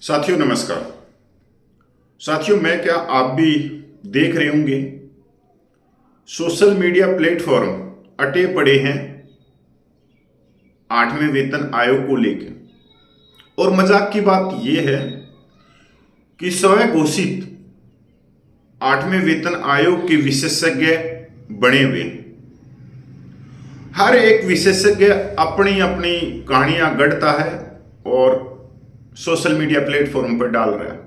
साथियों नमस्कार। साथियों मैं क्या आप भी देख रहे होंगे सोशल मीडिया प्लेटफॉर्म अटे पड़े हैं 8वें वेतन आयोग को लेकर। और मजाक की बात यह है कि स्वयं घोषित 8वें वेतन आयोग के विशेषज्ञ बने हुए हर एक विशेषज्ञ अपनी अपनी कहानियां गढ़ता है और सोशल मीडिया प्लेटफॉर्म पर डाल रहा है।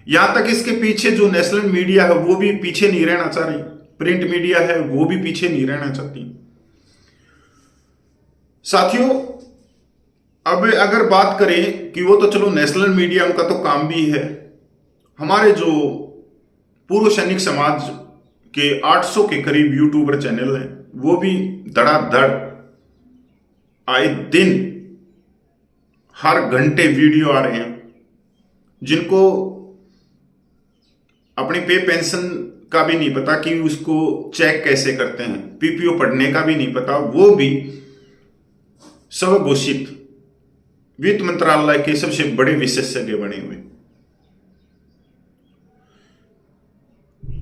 यहां तक इसके पीछे जो नेशनल मीडिया है वो भी पीछे नहीं रहना चाह रही, प्रिंट मीडिया है वो भी पीछे नहीं रहना चाहती। साथियों अब अगर बात करें कि वो तो चलो नेशनल मीडिया उनका तो काम भी है, हमारे जो पूर्व सैनिक समाज के 800 के करीब यूट्यूबर चैनल हैं वो भी धड़ाधड़ आए दिन हर घंटे वीडियो आ रहे हैं, जिनको अपनी पे पेंशन का भी नहीं पता कि उसको चेक कैसे करते हैं, पीपीओ पढ़ने का भी नहीं पता, वो भी स्वघोषित वित्त मंत्रालय के सबसे बड़े विशेषज्ञ बने हुए।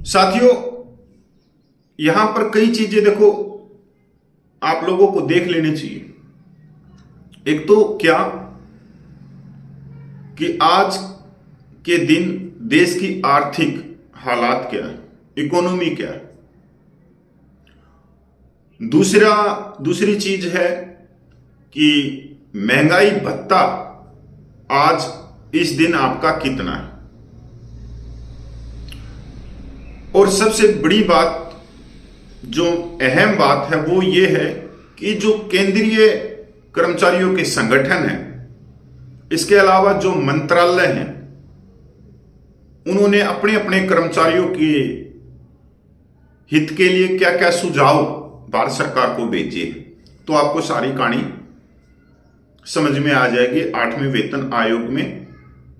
साथियों यहां पर कई चीजें देखो आप लोगों को देख लेनी चाहिए। एक तो क्या कि आज के दिन देश की आर्थिक हालात क्या है, इकोनॉमी क्या है। दूसरी चीज है कि महंगाई भत्ता आज इस दिन आपका कितना है। और सबसे बड़ी बात जो अहम बात है वो ये है कि जो केंद्रीय कर्मचारियों के संगठन है, इसके अलावा जो मंत्रालय हैं, उन्होंने अपने अपने कर्मचारियों के हित के लिए क्या क्या सुझाव भारत सरकार को भेजे हैं। तो आपको सारी कहानी समझ में आ जाएगी 8वें वेतन आयोग में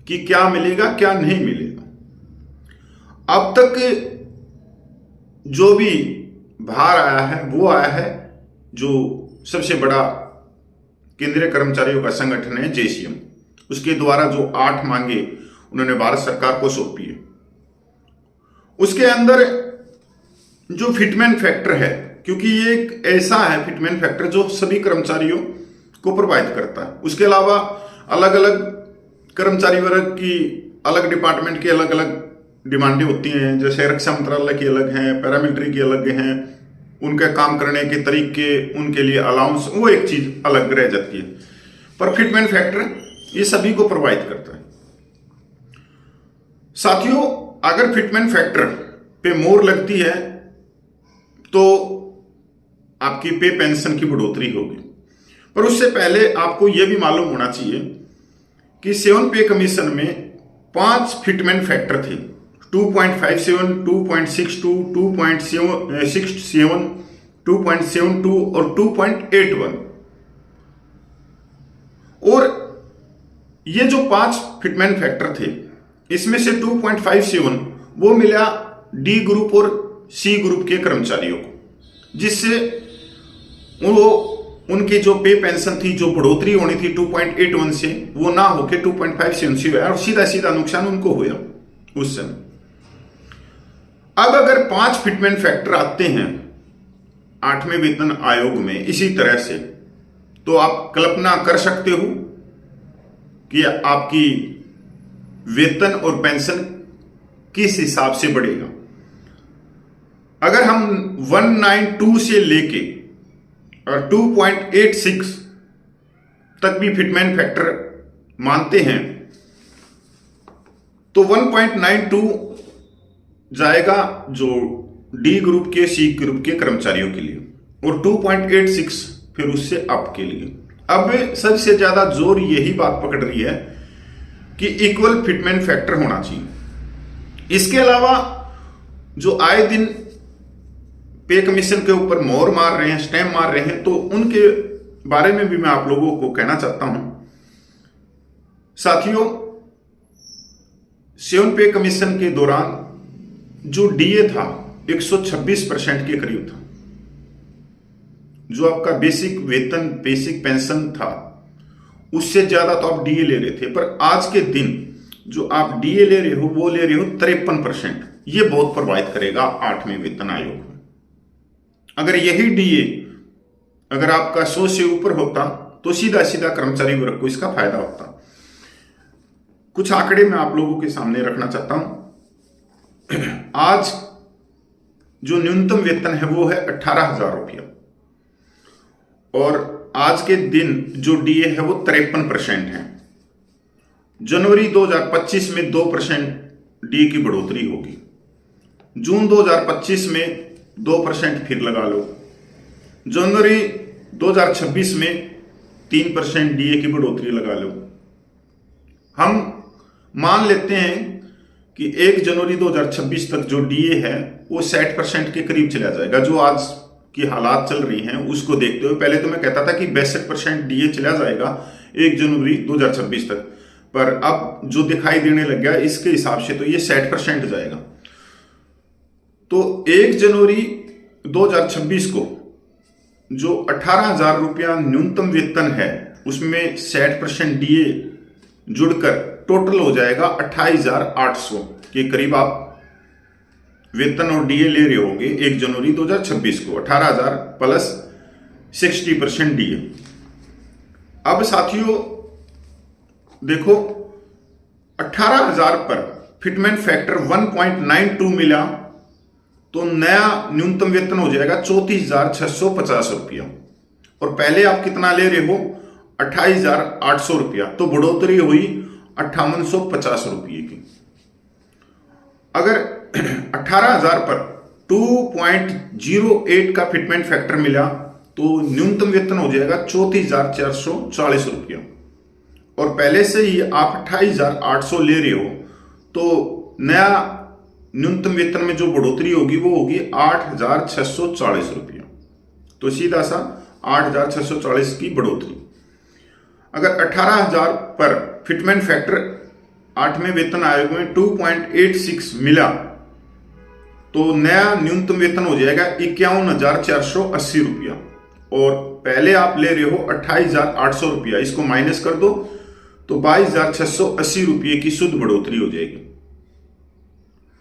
कि क्या मिलेगा क्या नहीं मिलेगा। अब तक जो भी बाहर आया है वो आया है जो सबसे बड़ा केंद्रीय कर्मचारियों का संगठन है जेसीएम, उसके द्वारा जो 8 मांगे उन्होंने भारत सरकार को सौंपी है। उसके अंदर जो फिटमेंट फैक्टर है, क्योंकि ये एक ऐसा है फिटमेंट फैक्टर जो सभी कर्मचारियों को प्रभावित करता है। उसके अलावा अलग अलग कर्मचारी वर्ग की अलग डिपार्टमेंट की अलग अलग डिमांडें होती हैं, जैसे रक्षा मंत्रालय की अलग हैं, पैरामिलिट्री की अलग हैं, उनके काम करने के तरीके, उनके लिए अलाउंस, वो एक चीज अलग रह जाती है। पर फिटमेंट फैक्टर ये सभी को प्रभावित करता है। साथियों अगर फिटमेंट फैक्टर पे मोहर लगती है तो आपकी पे पेंशन की बढ़ोतरी होगी। पर उससे पहले आपको यह भी मालूम होना चाहिए कि 7 पे कमीशन में 5 फिटमेंट फैक्टर थे, 2.57, 2.62, 2.67, 2.72 और 2.81। और ये जो 5 फिटमेंट फैक्टर थे इसमें से 2.57 वो मिला डी ग्रुप और सी ग्रुप के कर्मचारियों को, जिससे वो उनकी जो पे पेंशन थी, जो बढ़ोतरी होनी थी 2.81 से, वो ना होके 2.57 से हुआ और सीधा सीधा नुकसान उनको हुआ उस समय। अब अगर 5 फिटमेंट फैक्टर आते हैं 8वें वेतन आयोग में इसी तरह से, तो आप कल्पना कर सकते हो कि आपकी वेतन और पेंशन किस हिसाब से बढ़ेगा। अगर हम 192 से लेके और 2.86 तक भी फिटमेंट फैक्टर मानते हैं तो 1.92 जाएगा जो डी ग्रुप के सी ग्रुप के कर्मचारियों के लिए और 2.86 फिर उससे अप के लिए। अब सबसे ज्यादा जोर यही बात पकड़ रही है कि इक्वल फिटमेंट फैक्टर होना चाहिए। इसके अलावा जो आए दिन पे कमीशन के ऊपर मोहर मार रहे हैं, स्टैम्प मार रहे हैं, तो उनके बारे में भी मैं आप लोगों को कहना चाहता हूं। साथियों 7 पे कमीशन के दौरान जो डीए था 126% के करीब था, जो आपका बेसिक वेतन बेसिक पेंशन था उससे ज्यादा तो आप डीए ले रहे थे, पर आज के दिन जो आप डीए ले रहे हो वो ले रहे हो 53%। ये बहुत प्रभावित करेगा 8वें वेतन आयोग में। अगर यही डीए अगर आपका 100 से ऊपर होता तो सीधा सीधा कर्मचारी वर्ग को इसका फायदा होता। कुछ आंकड़े मैं आप लोगों के सामने रखना चाहता हूं। आज जो न्यूनतम वेतन है वो है 18,000 रुपया, और आज के दिन जो डीए है वो 53% है। जनवरी 2025 में 2% डीए की बढ़ोतरी होगी। जून 2025 में 2% फिर लगा लो। जनवरी 2026 में 3% डीए की बढ़ोतरी लगा लो। हम मान लेते हैं कि 1 जनवरी 2026 तक जो डीए है वो 60% के करीब चला जाएगा। जो आज की हालात चल रही हैं उसको देखते हुए पहले तो मैं कहता था कि 62% डीए चला जाएगा 1 जनवरी 2026 तक, पर अब जो दिखाई देने लग गया इसके हिसाब से तो ये 60% जाएगा। तो 1 जनवरी 2026 को जो 18,000 रुपया न्यूनतम वेतन है उसमें 60% डीए जुड़कर टोटल हो जाएगा 28,800 के करीब आप वेतन और डीए ले रहे होंगे 1 जनवरी 2026 को। 18,000 प्लस 60% डीए। अब साथियों देखो, 18,000 पर फिटमेंट फैक्टर 1.92 मिला तो नया न्यूनतम वेतन हो जाएगा 34,650 रुपया, और पहले आप कितना ले रहे हो 28,800 रुपया, तो बढ़ोतरी हुई 5,850 रुपये की। अगर 18,000 पर 2.08 का फिटमेंट फैक्टर मिला तो न्यूनतम वेतन हो जाएगा 34,440 रुपया, और पहले से ही आप 28,800 ले रहे हो तो नया न्यूनतम वेतन में जो बढ़ोतरी होगी वो होगी 8,640 रुपया। तो सीधा सा 8,640 की बढ़ोतरी। अगर 18,000 पर फिटमेंट फैक्टर 8वें वेतन आयोग में 2.86 मिला तो नया न्यूनतम वेतन हो जाएगा 51,480 रुपया, और पहले आप ले रहे हो 28,800 रुपया। इसको माइनस कर दो तो 22,680 रुपये की शुद्ध बढ़ोतरी हो जाएगी।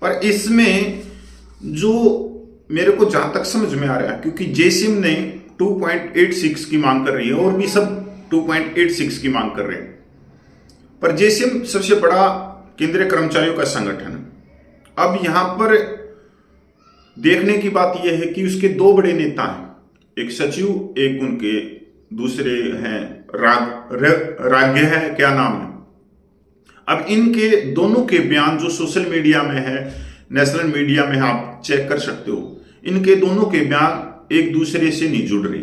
पर इसमें जो मेरे को जहां तक समझ में आ रहा है, क्योंकि जेसिम ने 2.86 की मांग कर रही है और भी सब 2.86 की मांग कर रहे हैं, पर जेसिम सबसे बड़ा केंद्रीय कर्मचारियों का संगठन है। अब यहां पर देखने की बात यह है कि उसके 2 बड़े नेता हैं, एक सचिव, एक उनके दूसरे हैं राज्य है, क्या नाम है। अब इनके दोनों के बयान जो सोशल मीडिया में है, नेशनल मीडिया में आप चेक कर सकते हो, इनके दोनों के बयान एक दूसरे से नहीं जुड़ रहे।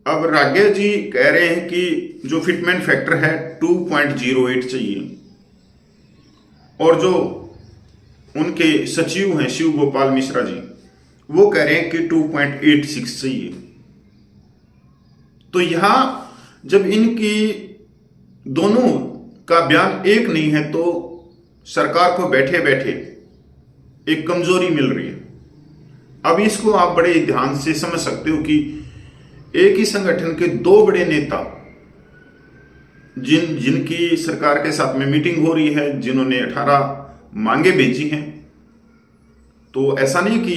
अब राघव जी कह रहे हैं कि जो फिटमेंट फैक्टर है 2.08 चाहिए, और जो उनके सचिव हैं शिव गोपाल मिश्रा जी वो कह रहे हैं कि 2.86 चाहिए। तो यहां जब इनकी दोनों का बयान एक नहीं है तो सरकार को बैठे बैठे एक कमजोरी मिल रही है। अब इसको आप बड़े ध्यान से समझ सकते हो कि एक ही संगठन के 2 बड़े नेता जिनकी सरकार के साथ में मीटिंग हो रही है, जिन्होंने 18 मांगे भेजी हैं, तो ऐसा नहीं कि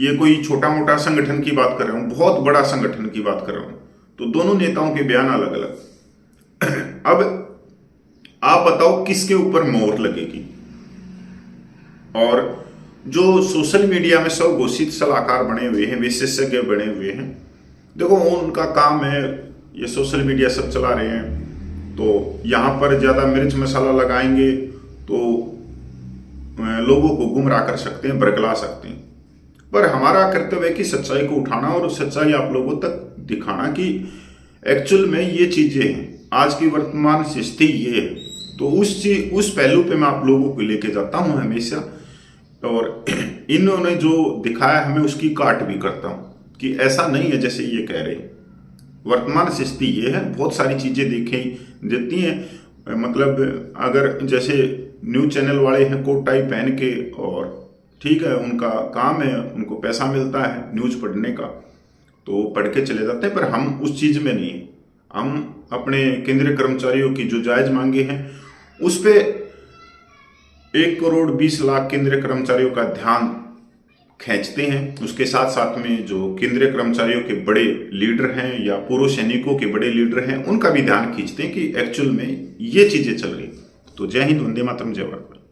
ये कोई छोटा मोटा संगठन की बात कर रहा हूं, बहुत बड़ा संगठन की बात कर रहा हूं। तो दोनों नेताओं के बयान अलग अलग। अब आप बताओ किसके ऊपर मोहर लगेगी। और जो सोशल मीडिया में सब घोषित सलाहकार बने हुए हैं, विशेषज्ञ बने हुए हैं, देखो उनका काम है, ये सोशल मीडिया सब चला रहे हैं, तो यहां पर ज्यादा मिर्च मसाला लगाएंगे तो लोगों को गुमराह कर सकते हैं, बरगला सकते हैं। पर हमारा कर्तव्य है कि सच्चाई को उठाना और सच्चाई आप लोगों तक दिखाना कि एक्चुअल में ये चीजें हैं, आज की वर्तमान स्थिति ये है। तो उस पहलू पे मैं आप लोगों को लेके जाता हूं हमेशा, और इन्होंने जो दिखाया हमें उसकी काट भी करता हूं कि ऐसा नहीं है जैसे ये कह रहे हैं। वर्तमान स्थिति ये है, बहुत सारी चीजें दिखाई देती हैं। मतलब अगर जैसे न्यूज चैनल वाले हैं कोट टाई पहन के, और ठीक है उनका काम है, उनको पैसा मिलता है न्यूज पढ़ने का, तो पढ़ के चले जाते हैं, पर हम उस चीज में नहीं, हम अपने केंद्रीय कर्मचारियों की जो जायज मांगे हैं उस पे 1,20,00,000 केंद्रीय कर्मचारियों का ध्यान खींचते हैं। उसके साथ साथ में जो केंद्रीय कर्मचारियों के बड़े लीडर हैं या पूर्व सैनिकों के बड़े लीडर हैं उनका भी ध्यान खींचते हैं कि एक्चुअल में ये चीजें चल रही। तो जय हिंद, वंदे मातरम, जय भारत।